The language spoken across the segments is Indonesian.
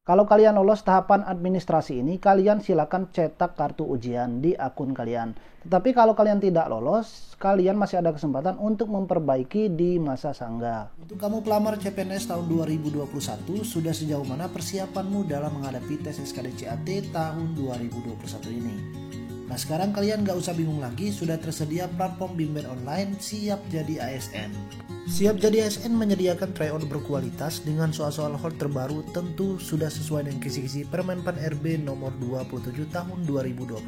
Kalau kalian lolos tahapan administrasi ini, kalian silakan cetak kartu ujian di akun kalian. Tetapi kalau kalian tidak lolos, kalian masih ada kesempatan untuk memperbaiki di masa sangga. Untuk kamu pelamar CPNS tahun 2021, sudah sejauh mana persiapanmu dalam menghadapi tes SKDCAT tahun 2021 ini? Nah, sekarang kalian gak usah bingung lagi, sudah tersedia platform bimbel online Siap Jadi ASN. Siap Jadi ASN menyediakan tryout berkualitas dengan soal-soal hot terbaru, tentu sudah sesuai dengan kisi-kisi Permenpan RB nomor 27 tahun 2021.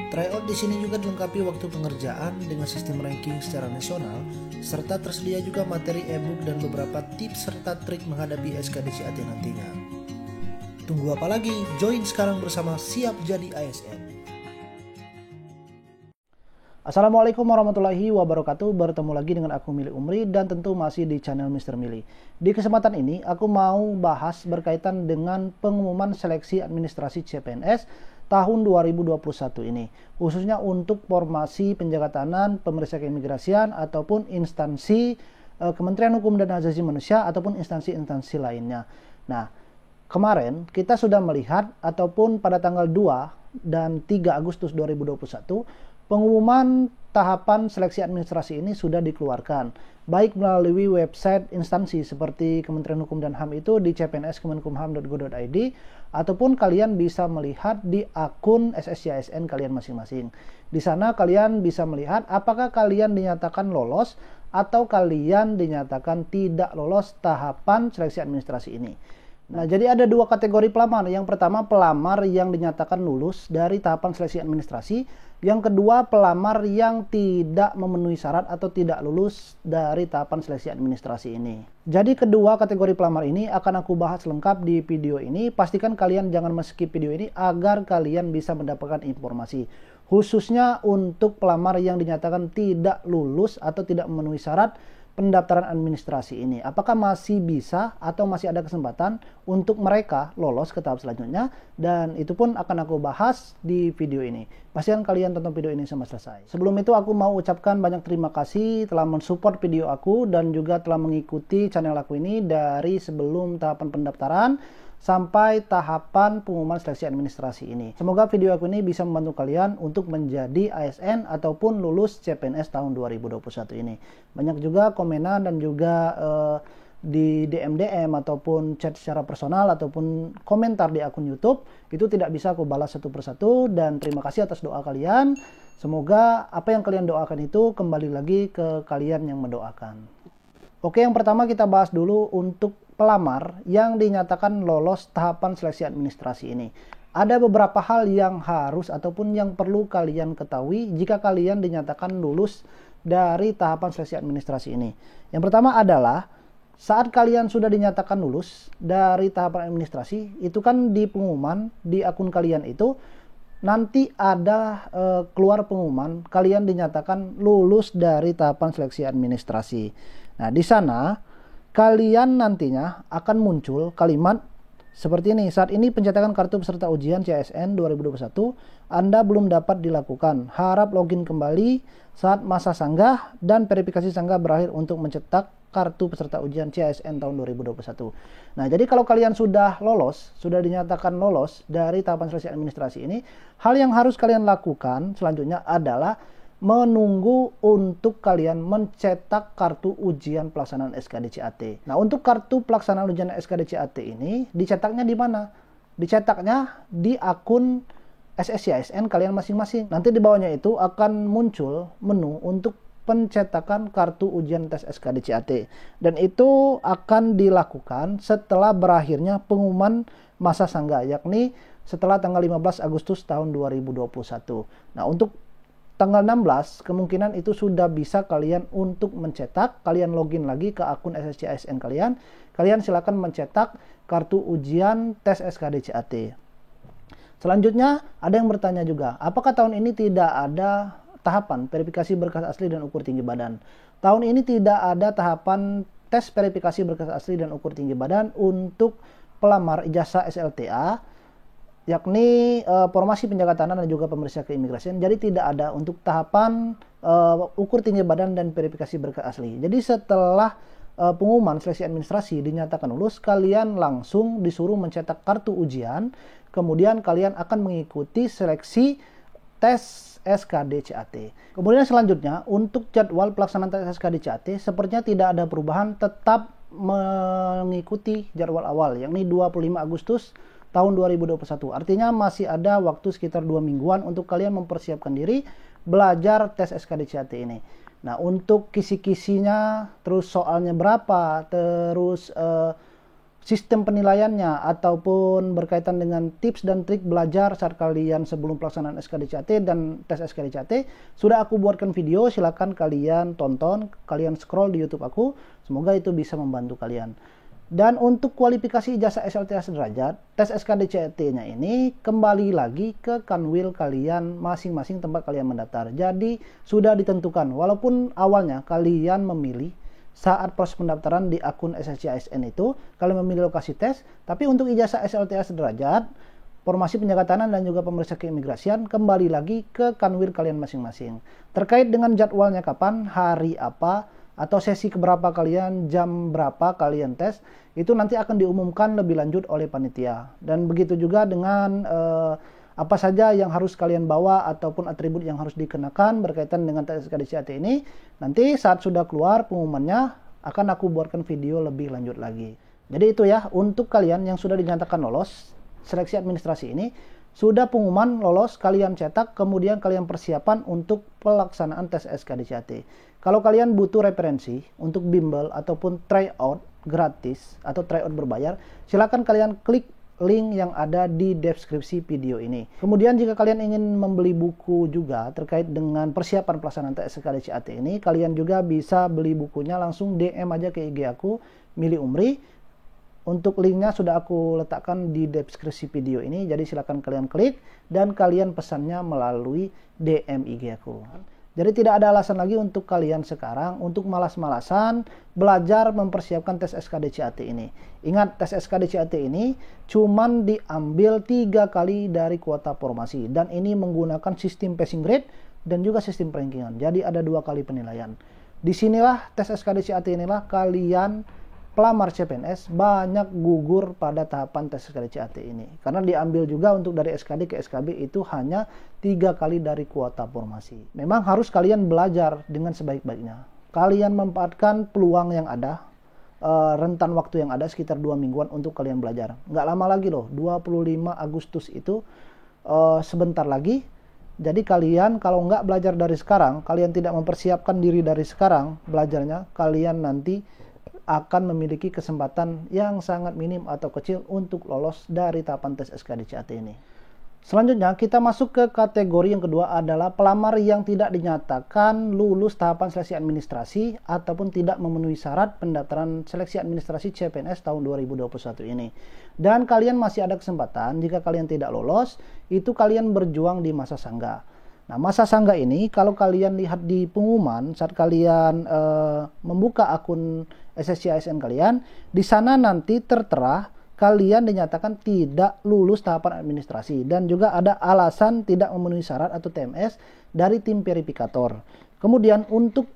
Tryout di sini juga dilengkapi waktu pengerjaan dengan sistem ranking secara nasional, serta tersedia juga materi e-book dan beberapa tips serta trik menghadapi SKDCAT nantinya. Tunggu apa lagi? Join sekarang bersama Siap Jadi ASN. Assalamualaikum warahmatullahi wabarakatuh. Bertemu lagi dengan aku Mili Umri dan tentu masih di channel Mr. Mili. Di kesempatan ini aku mau bahas berkaitan dengan pengumuman seleksi administrasi CPNS tahun 2021 ini, khususnya untuk formasi penjaga tahanan, pemeriksa keimigrasian ataupun instansi Kementerian Hukum dan Asasi Manusia ataupun instansi-instansi lainnya. Nah, kemarin kita sudah melihat ataupun pada tanggal 2 dan 3 Agustus 2021 pengumuman tahapan seleksi administrasi ini sudah dikeluarkan, baik melalui website instansi seperti Kementerian Hukum dan HAM itu di cpns.kemenkumham.go.id, ataupun kalian bisa melihat di akun SSCASN kalian masing-masing. Di sana kalian bisa melihat apakah kalian dinyatakan lolos atau kalian dinyatakan tidak lolos tahapan seleksi administrasi ini. Nah, jadi ada dua kategori pelamar. Yang pertama, pelamar yang dinyatakan lulus dari tahapan seleksi administrasi. Yang kedua, pelamar yang tidak memenuhi syarat atau tidak lulus dari tahapan seleksi administrasi ini. Jadi kedua kategori pelamar ini akan aku bahas lengkap di video ini. Pastikan kalian jangan skip video ini agar kalian bisa mendapatkan informasi. Khususnya untuk pelamar yang dinyatakan tidak lulus atau tidak memenuhi syarat pendaftaran administrasi ini, apakah masih bisa atau masih ada kesempatan untuk mereka lolos ke tahap selanjutnya, dan itu pun akan aku bahas di video ini. Pastikan kalian tonton video ini sampai selesai. Sebelum itu aku mau ucapkan banyak terima kasih telah mensupport video aku dan juga telah mengikuti channel aku ini dari sebelum tahapan pendaftaran sampai tahapan pengumuman seleksi administrasi ini. Semoga video aku ini bisa membantu kalian untuk menjadi ASN ataupun lulus CPNS tahun 2021 ini. Banyak juga komenan dan juga di DM ataupun chat secara personal ataupun komentar di akun YouTube, itu tidak bisa aku balas satu persatu, dan terima kasih atas doa kalian. Semoga apa yang kalian doakan itu kembali lagi ke kalian yang mendoakan. Oke, yang pertama kita bahas dulu untuk pelamar yang dinyatakan lolos tahapan seleksi administrasi ini. Ada beberapa hal yang harus ataupun yang perlu kalian ketahui jika kalian dinyatakan lulus dari tahapan seleksi administrasi ini. Yang pertama adalah saat kalian sudah dinyatakan lulus dari tahapan administrasi, itu kan di pengumuman di akun kalian itu nanti ada keluar pengumuman kalian dinyatakan lulus dari tahapan seleksi administrasi. Nah, di sana kalian nantinya akan muncul kalimat seperti ini. Saat ini pencetakan kartu peserta ujian CASN 2021 Anda belum dapat dilakukan. Harap login kembali saat masa sanggah dan verifikasi sanggah berakhir untuk mencetak kartu peserta ujian CASN tahun 2021. Nah, jadi kalau kalian sudah lolos, sudah dinyatakan lolos dari tahapan seleksi administrasi ini, hal yang harus kalian lakukan selanjutnya adalah menunggu untuk kalian mencetak kartu ujian pelaksanaan SKDCAT. Nah, untuk kartu pelaksanaan ujian SKDCAT ini dicetaknya di mana? Dicetaknya di akun SSCASN kalian masing-masing. Nanti di bawahnya itu akan muncul menu untuk pencetakan kartu ujian tes SKDCAT. Dan itu akan dilakukan setelah berakhirnya pengumuman masa sanggah, yakni setelah tanggal 15 Agustus tahun 2021. Nah, untuk tanggal 16 kemungkinan itu sudah bisa kalian untuk mencetak. Kalian login lagi ke akun SSCASN kalian. Kalian silakan mencetak kartu ujian tes SKDCAT. Selanjutnya ada yang bertanya juga, apakah tahun ini tidak ada tahapan verifikasi berkas asli dan ukur tinggi badan? Tahun ini tidak ada tahapan tes verifikasi berkas asli dan ukur tinggi badan untuk pelamar ijazah SLTA, yakni formasi penjaga tahanan dan juga pemeriksa keimigrasian. Jadi tidak ada untuk tahapan ukur tinggi badan dan verifikasi berkas asli. Jadi setelah pengumuman seleksi administrasi dinyatakan lulus, kalian langsung disuruh mencetak kartu ujian, kemudian kalian akan mengikuti seleksi tes SKD-CAT. Kemudian selanjutnya, untuk jadwal pelaksanaan tes SKD-CAT sepertinya tidak ada perubahan, tetap mengikuti jadwal awal, yakni 25 Agustus tahun 2021. Artinya masih ada waktu sekitar 2 mingguan untuk kalian mempersiapkan diri belajar tes SKD-CAT ini. Nah, untuk kisi-kisinya, terus soalnya berapa, terus sistem penilaiannya, ataupun berkaitan dengan tips dan trik belajar saat kalian sebelum pelaksanaan SKD-CAT dan tes SKD-CAT, sudah aku buatkan video, silakan kalian tonton, kalian scroll di YouTube aku, semoga itu bisa membantu kalian. Dan untuk kualifikasi ijazah SLTA sederajat, tes SKD-CAT-nya ini kembali lagi ke kanwil kalian masing-masing tempat kalian mendaftar. Jadi sudah ditentukan, walaupun awalnya kalian memilih saat proses pendaftaran di akun SSC ASN itu, kalian memilih lokasi tes, tapi untuk ijazah SLTA sederajat, formasi penjaga tanah dan juga pemeriksa keimigrasian kembali lagi ke kanwil kalian masing-masing. Terkait dengan jadwalnya kapan, hari apa, atau sesi keberapa kalian, jam berapa kalian tes, itu nanti akan diumumkan lebih lanjut oleh panitia. Dan begitu juga dengan apa saja yang harus kalian bawa ataupun atribut yang harus dikenakan berkaitan dengan tes SKD-CAT ini, nanti saat sudah keluar pengumumannya akan aku buatkan video lebih lanjut lagi. Jadi itu ya, untuk kalian yang sudah dinyatakan lolos seleksi administrasi ini, sudah pengumuman lolos, kalian cetak, kemudian kalian persiapan untuk pelaksanaan tes SKD-CAT. Kalau kalian butuh referensi untuk bimbel ataupun tryout gratis atau tryout berbayar, silakan kalian klik link yang ada di deskripsi video ini. Kemudian jika kalian ingin membeli buku juga terkait dengan persiapan pelaksanaan tes SKD-CAT ini, kalian juga bisa beli bukunya, langsung DM aja ke IG aku, Mili Umri. Untuk linknya sudah aku letakkan di deskripsi video ini, jadi silakan kalian klik dan kalian pesannya melalui DM IG aku. Jadi tidak ada alasan lagi untuk kalian sekarang untuk malas-malasan belajar mempersiapkan tes SKD-CAT ini. Ingat, tes SKD-CAT ini cuman diambil 3 kali dari kuota formasi, dan ini menggunakan sistem passing grade dan juga sistem rankingan. Jadi ada 2 kali penilaian. Disinilah tes SKD-CAT inilah kalian pelamar CPNS banyak gugur pada tahapan tes SKD-CAT ini. Karena diambil juga untuk dari SKD ke SKB itu hanya 3 kali dari kuota formasi. Memang harus kalian belajar dengan sebaik-baiknya. Kalian memanfaatkan peluang yang ada, rentan waktu yang ada sekitar 2 mingguan untuk kalian belajar. Nggak lama lagi loh, 25 Agustus itu sebentar lagi. Jadi kalian kalau nggak belajar dari sekarang, kalian tidak mempersiapkan diri dari sekarang belajarnya, kalian nanti akan memiliki kesempatan yang sangat minim atau kecil untuk lolos dari tahapan tes SKD-CAT ini. Selanjutnya kita masuk ke kategori yang kedua, adalah pelamar yang tidak dinyatakan lulus tahapan seleksi administrasi ataupun tidak memenuhi syarat pendaftaran seleksi administrasi CPNS tahun 2021 ini. Dan kalian masih ada kesempatan, jika kalian tidak lolos, itu kalian berjuang di masa sangga. Nah, masa sangga ini kalau kalian lihat di pengumuman saat kalian membuka akun SSC ASN kalian, di sana nanti tertera kalian dinyatakan tidak lulus tahapan administrasi dan juga ada alasan tidak memenuhi syarat atau TMS dari tim verifikator. Kemudian untuk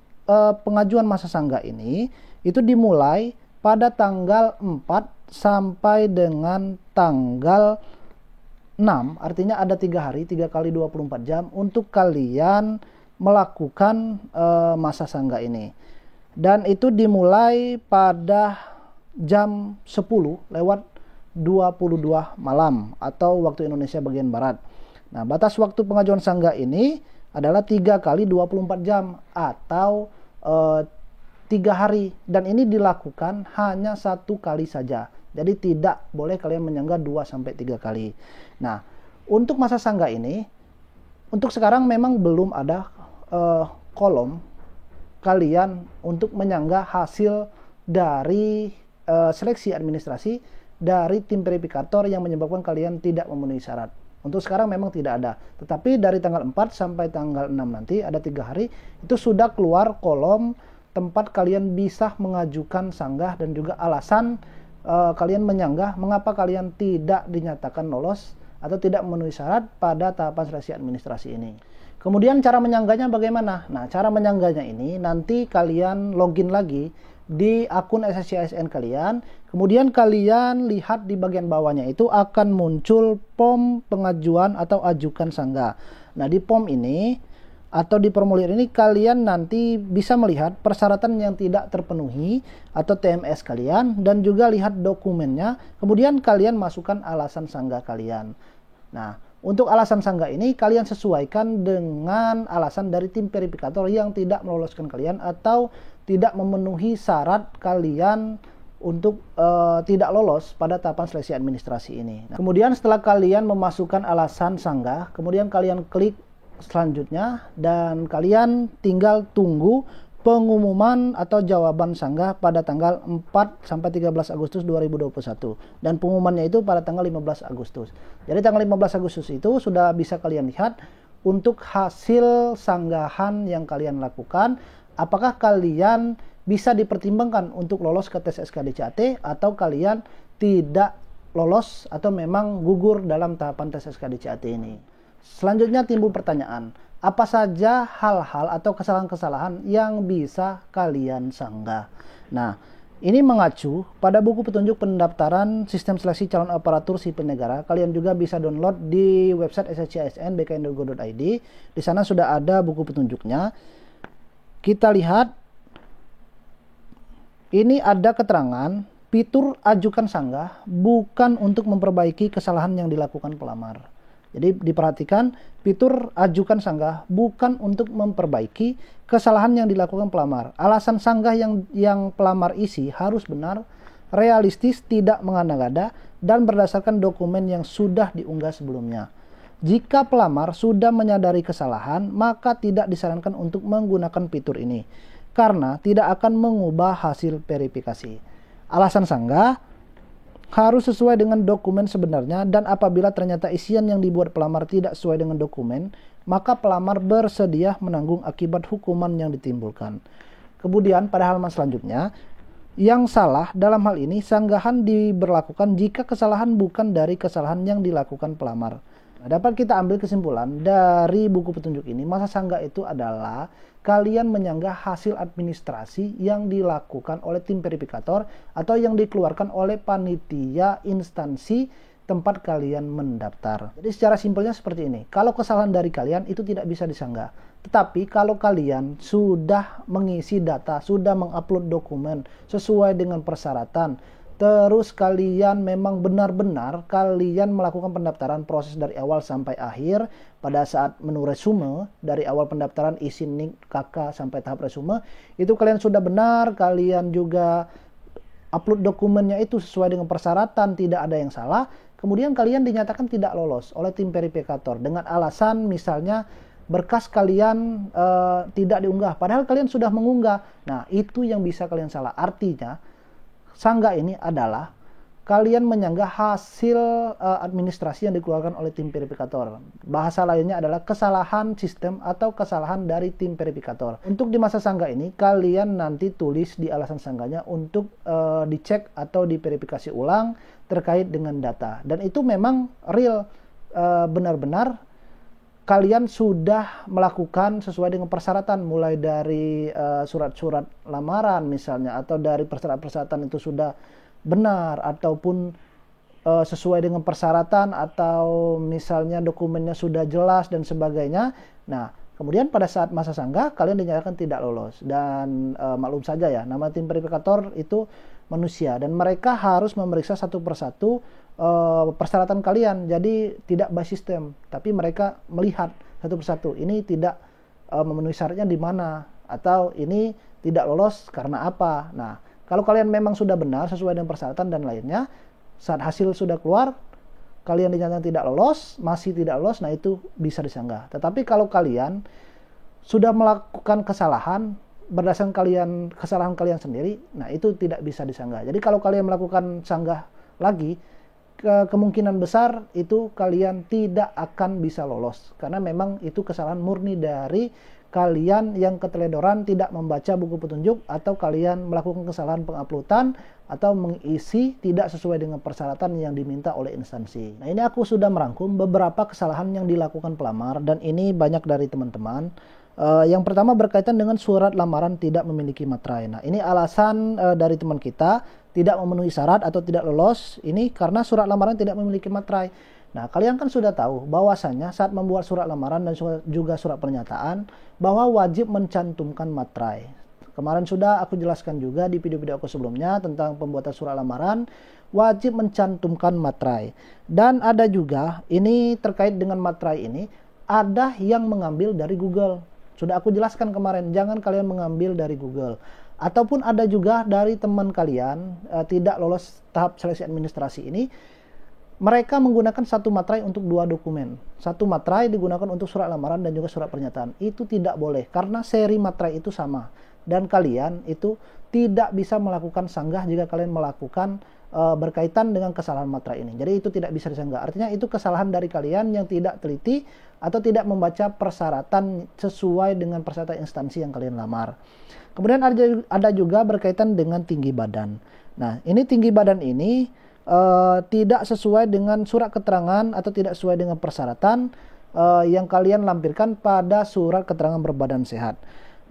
pengajuan masa sangga ini itu dimulai pada tanggal 4 sampai dengan tanggal 6, artinya ada 3 hari, 3 kali 24 jam untuk kalian melakukan masa sangga ini. Dan itu dimulai pada jam 10 lewat 22 malam atau waktu Indonesia bagian Barat. Nah, batas waktu pengajuan sangga ini adalah 3 kali 24 jam atau 3 hari. Dan ini dilakukan hanya 1 kali saja. Jadi tidak boleh kalian menyanggah 2-3 kali. Nah, untuk masa sangga ini, untuk sekarang memang belum ada kolom kalian untuk menyanggah hasil dari seleksi administrasi dari tim verifikator yang menyebabkan kalian tidak memenuhi syarat. Untuk sekarang memang tidak ada. Tetapi dari tanggal 4 sampai tanggal 6 nanti ada 3 hari itu sudah keluar kolom tempat kalian bisa mengajukan sanggah dan juga alasan kalian menyanggah mengapa kalian tidak dinyatakan lolos atau tidak memenuhi syarat pada tahapan seleksi administrasi ini. Kemudian cara menyanggahnya bagaimana? Nah, cara menyanggahnya ini nanti kalian login lagi di akun SSCISN kalian. Kemudian kalian lihat di bagian bawahnya itu akan muncul POM pengajuan atau ajukan sanggah. Nah, di POM ini atau di formulir ini kalian nanti bisa melihat persyaratan yang tidak terpenuhi atau TMS kalian dan juga lihat dokumennya. Kemudian kalian masukkan alasan sanggah kalian. Nah, untuk alasan sanggah ini kalian sesuaikan dengan alasan dari tim verifikator yang tidak meloloskan kalian atau tidak memenuhi syarat kalian untuk tidak lolos pada tahapan seleksi administrasi ini. Nah, kemudian setelah kalian memasukkan alasan sanggah, kemudian kalian klik selanjutnya dan kalian tinggal tunggu pengumuman atau jawaban sanggah pada tanggal 4 sampai 13 Agustus 2021 dan pengumumannya itu pada tanggal 15 Agustus. Jadi tanggal 15 Agustus itu sudah bisa kalian lihat untuk hasil sanggahan yang kalian lakukan, apakah kalian bisa dipertimbangkan untuk lolos ke tes SKDCAT atau kalian tidak lolos atau memang gugur dalam tahapan tes SKDCAT ini. Selanjutnya timbul pertanyaan, apa saja hal-hal atau kesalahan-kesalahan yang bisa kalian sanggah? Nah, ini mengacu pada buku petunjuk pendaftaran sistem seleksi calon aparatur sipil negara. Kalian juga bisa download di website SSCISN bkn.go.id. Di sana sudah ada buku petunjuknya. Kita lihat, ini ada keterangan fitur ajukan sanggah bukan untuk memperbaiki kesalahan yang dilakukan pelamar. Jadi diperhatikan, fitur ajukan sanggah bukan untuk memperbaiki kesalahan yang dilakukan pelamar. Alasan sanggah yang pelamar isi harus benar, realistis, tidak mengada-ngada, dan berdasarkan dokumen yang sudah diunggah sebelumnya. Jika pelamar sudah menyadari kesalahan, maka tidak disarankan untuk menggunakan fitur ini, karena tidak akan mengubah hasil verifikasi. Alasan sanggah harus sesuai dengan dokumen sebenarnya, dan apabila ternyata isian yang dibuat pelamar tidak sesuai dengan dokumen, maka pelamar bersedia menanggung akibat hukuman yang ditimbulkan. Kemudian pada halaman selanjutnya, yang salah dalam hal ini sanggahan diberlakukan jika kesalahan bukan dari kesalahan yang dilakukan pelamar. Nah, dapat kita ambil kesimpulan dari buku petunjuk ini, masa sanggah itu adalah kalian menyanggah hasil administrasi yang dilakukan oleh tim verifikator atau yang dikeluarkan oleh panitia instansi tempat kalian mendaftar. Jadi secara simpelnya seperti ini. Kalau kesalahan dari kalian itu tidak bisa disanggah. Tetapi kalau kalian sudah mengisi data, sudah mengupload dokumen sesuai dengan persyaratan, terus kalian memang benar-benar kalian melakukan pendaftaran proses dari awal sampai akhir, pada saat menu resume dari awal pendaftaran isi nik KK sampai tahap resume itu kalian sudah benar, kalian juga upload dokumennya itu sesuai dengan persyaratan, tidak ada yang salah, kemudian kalian dinyatakan tidak lolos oleh tim verifikator dengan alasan misalnya berkas kalian tidak diunggah padahal kalian sudah mengunggah. Nah, itu yang bisa kalian salah. Artinya sanggah ini adalah kalian menyanggah hasil administrasi yang dikeluarkan oleh tim verifikator. Bahasa lainnya adalah kesalahan sistem atau kesalahan dari tim verifikator. Untuk di masa sanggah ini, kalian nanti tulis di alasan sanggahnya untuk dicek atau diverifikasi ulang terkait dengan data. Dan itu memang real, benar-benar kalian sudah melakukan sesuai dengan persyaratan, mulai dari surat-surat lamaran misalnya, atau dari persyaratan-persyaratan itu sudah benar, ataupun sesuai dengan persyaratan, atau misalnya dokumennya sudah jelas dan sebagainya. Nah, kemudian pada saat masa sanggah kalian dinyatakan tidak lolos. Dan maklum saja ya, nama tim verifikator itu manusia dan mereka harus memeriksa satu persatu persyaratan kalian. Jadi tidak by system, tapi mereka melihat satu persatu ini tidak memenuhi syaratnya di mana, atau ini tidak lolos karena apa. Nah, kalau kalian memang sudah benar sesuai dengan persyaratan dan lainnya, saat hasil sudah keluar kalian dinyatakan tidak lolos, masih tidak lolos, nah itu bisa disanggah. Tetapi kalau kalian sudah melakukan kesalahan berdasarkan kesalahan kalian sendiri, nah itu tidak bisa disanggah. Jadi kalau kalian melakukan sanggah lagi, kemungkinan besar itu kalian tidak akan bisa lolos, karena memang itu kesalahan murni dari kalian yang keteledoran tidak membaca buku petunjuk, atau kalian melakukan kesalahan penguploadan atau mengisi tidak sesuai dengan persyaratan yang diminta oleh instansi. Nah, ini aku sudah merangkum beberapa kesalahan yang dilakukan pelamar, dan ini banyak dari teman-teman. Yang pertama berkaitan dengan surat lamaran tidak memiliki materai. Nah, ini alasan dari teman kita tidak memenuhi syarat atau tidak lolos ini karena surat lamaran tidak memiliki materai. Nah, kalian kan sudah tahu bahwasanya saat membuat surat lamaran dan juga surat pernyataan bahwa wajib mencantumkan materai. Kemarin sudah aku jelaskan juga di video-video aku sebelumnya tentang pembuatan surat lamaran wajib mencantumkan materai. Dan ada juga ini terkait dengan materai ini ada yang mengambil dari Google. Sudah aku jelaskan kemarin, jangan kalian mengambil dari Google. Ataupun ada juga dari teman kalian tidak lolos tahap seleksi administrasi ini, mereka menggunakan satu materai untuk dua dokumen. Satu materai digunakan untuk surat lamaran dan juga surat pernyataan. Itu tidak boleh karena seri materai itu sama. Dan kalian itu tidak bisa melakukan sanggah jika kalian melakukan berkaitan dengan kesalahan materai ini. Jadi itu tidak bisa disanggah. Artinya itu kesalahan dari kalian yang tidak teliti atau tidak membaca persyaratan sesuai dengan persyaratan instansi yang kalian lamar. Kemudian ada juga berkaitan dengan tinggi badan. Nah, ini tinggi badan ini tidak sesuai dengan surat keterangan atau tidak sesuai dengan persyaratan yang kalian lampirkan pada surat keterangan berbadan sehat.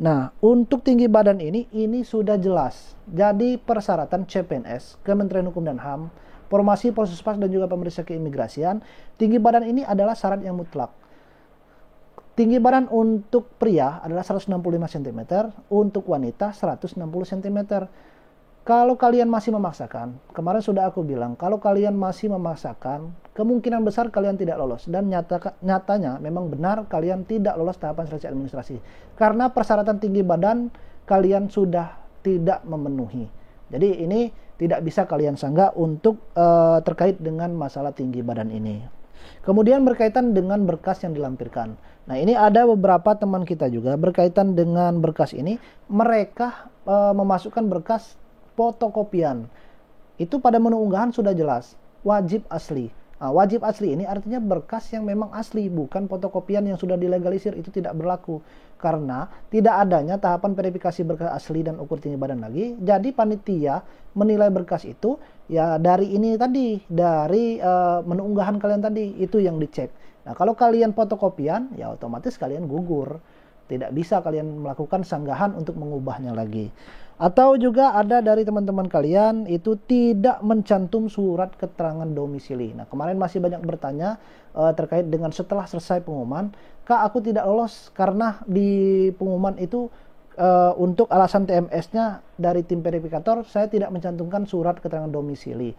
Nah, untuk tinggi badan ini sudah jelas. Jadi persyaratan CPNS, Kementerian Hukum dan HAM, Formasi Polsuspas dan juga Pemeriksa Keimigrasian, tinggi badan ini adalah syarat yang mutlak. Tinggi badan untuk pria adalah 165 cm, untuk wanita 160 cm. Kalau kalian masih memaksakan, kemarin sudah aku bilang, kalau kalian masih memaksakan, kemungkinan besar kalian tidak lolos. Dan nyatanya memang benar kalian tidak lolos tahapan seleksi administrasi. Karena persyaratan tinggi badan kalian sudah tidak memenuhi. Jadi ini tidak bisa kalian sanggah untuk terkait dengan masalah tinggi badan ini. Kemudian berkaitan dengan berkas yang dilampirkan. Nah, ini ada beberapa teman kita juga berkaitan dengan berkas ini. Mereka memasukkan berkas fotokopian. Itu pada menu unggahan sudah jelas wajib asli. Nah, wajib asli ini artinya berkas yang memang asli, bukan fotokopian yang sudah dilegalisir. Itu tidak berlaku karena tidak adanya tahapan verifikasi berkas asli dan ukur tinggi badan lagi. Jadi panitia menilai berkas itu ya dari ini tadi, dari menu unggahan kalian tadi, itu yang dicek. Nah, kalau kalian fotokopian ya otomatis kalian gugur. Tidak bisa kalian melakukan sanggahan untuk mengubahnya lagi. Atau juga ada dari teman-teman kalian itu tidak mencantum surat keterangan domisili. Nah, kemarin masih banyak bertanya terkait dengan setelah selesai pengumuman, Kak, aku tidak lolos karena di pengumuman itu untuk alasan TMS-nya dari tim verifikator saya tidak mencantumkan surat keterangan domisili.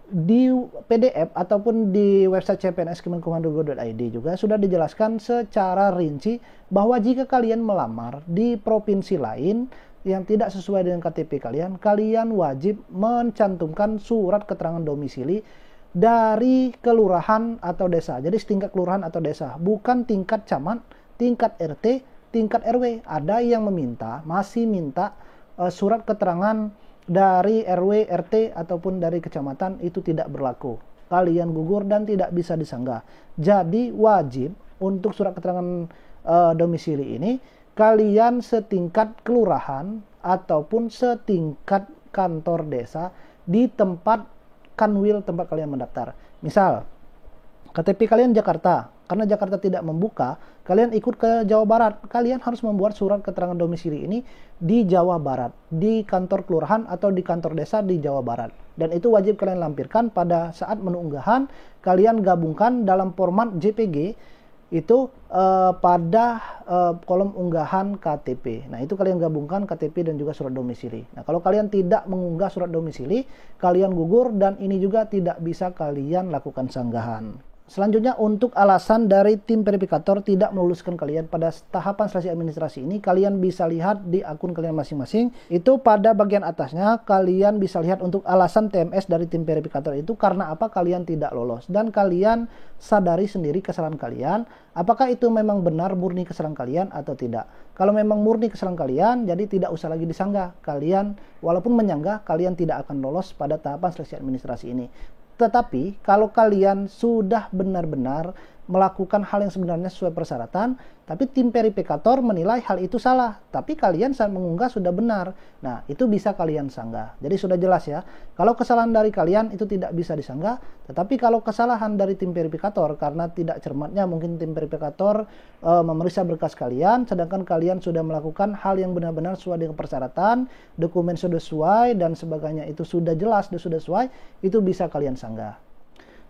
Di PDF ataupun di website CPNS Kemenkumham.go.id juga sudah dijelaskan secara rinci bahwa jika kalian melamar di provinsi lain yang tidak sesuai dengan KTP kalian, kalian wajib mencantumkan surat keterangan domisili dari kelurahan atau desa. Jadi setingkat kelurahan atau desa, bukan tingkat camat, tingkat RT, tingkat RW. Ada yang masih minta surat keterangan dari RW, RT, ataupun dari kecamatan, itu tidak berlaku. Kalian gugur dan tidak bisa disanggah. Jadi wajib untuk surat keterangan domisili ini, kalian setingkat kelurahan ataupun setingkat kantor desa di tempat kanwil tempat kalian mendaftar. Misal, KTP kalian Jakarta, karena Jakarta tidak membuka, kalian ikut ke Jawa Barat, kalian harus membuat surat keterangan domisili ini di Jawa Barat, di kantor kelurahan atau di kantor desa di Jawa Barat. Dan itu wajib kalian lampirkan pada saat menu unggahan, kalian gabungkan dalam format JPG itu pada kolom unggahan KTP. Nah, itu kalian gabungkan KTP dan juga surat domisili. Nah, kalau kalian tidak mengunggah surat domisili, kalian gugur dan ini juga tidak bisa kalian lakukan sanggahan. Selanjutnya, untuk alasan dari tim verifikator tidak meluluskan kalian pada tahapan seleksi administrasi ini, kalian bisa lihat di akun kalian masing-masing. Itu pada bagian atasnya, kalian bisa lihat untuk alasan TMS dari tim verifikator itu karena apa kalian tidak lolos. Dan kalian sadari sendiri kesalahan kalian, apakah itu memang benar murni kesalahan kalian atau tidak. Kalau memang murni kesalahan kalian, jadi tidak usah lagi disanggah. Kalian, walaupun menyanggah, kalian tidak akan lolos pada tahapan seleksi administrasi ini. Tetapi kalau kalian sudah benar-benar melakukan hal yang sebenarnya sesuai persyaratan, tapi tim verifikator menilai hal itu salah, tapi kalian saat mengunggah sudah benar. Nah, itu bisa kalian sanggah. Jadi sudah jelas ya, kalau kesalahan dari kalian itu tidak bisa disanggah, tetapi kalau kesalahan dari tim verifikator karena tidak cermatnya mungkin tim verifikator memeriksa berkas kalian, sedangkan kalian sudah melakukan hal yang benar-benar sesuai dengan persyaratan, dokumen sudah sesuai dan sebagainya itu sudah jelas dan sudah sesuai, itu bisa kalian sanggah.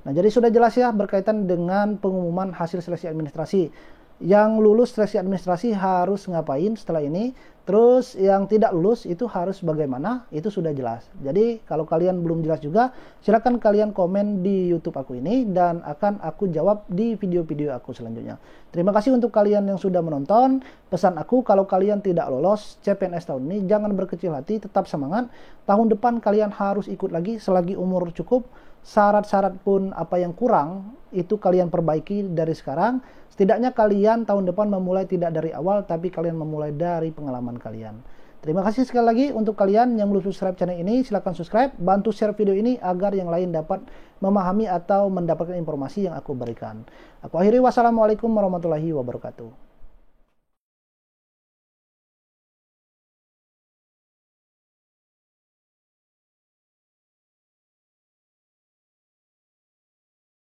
Nah, jadi sudah jelas ya berkaitan dengan pengumuman hasil seleksi administrasi. Yang lulus seleksi administrasi harus ngapain setelah ini, terus yang tidak lulus itu harus bagaimana, itu sudah jelas. Jadi kalau kalian belum jelas juga, silakan kalian komen di YouTube aku ini dan akan aku jawab di video-video aku selanjutnya. Terima kasih untuk kalian yang sudah menonton. Pesan aku, kalau kalian tidak lolos CPNS tahun ini, jangan berkecil hati, tetap semangat. Tahun depan kalian harus ikut lagi selagi umur cukup. Syarat-syarat pun apa yang kurang itu kalian perbaiki dari sekarang. Setidaknya kalian tahun depan memulai tidak dari awal, tapi kalian memulai dari pengalaman kalian. Terima kasih sekali lagi untuk kalian yang belum subscribe channel ini, silahkan subscribe, bantu share video ini agar yang lain dapat memahami atau mendapatkan informasi yang aku berikan. Aku akhiri, wassalamualaikum warahmatullahi wabarakatuh.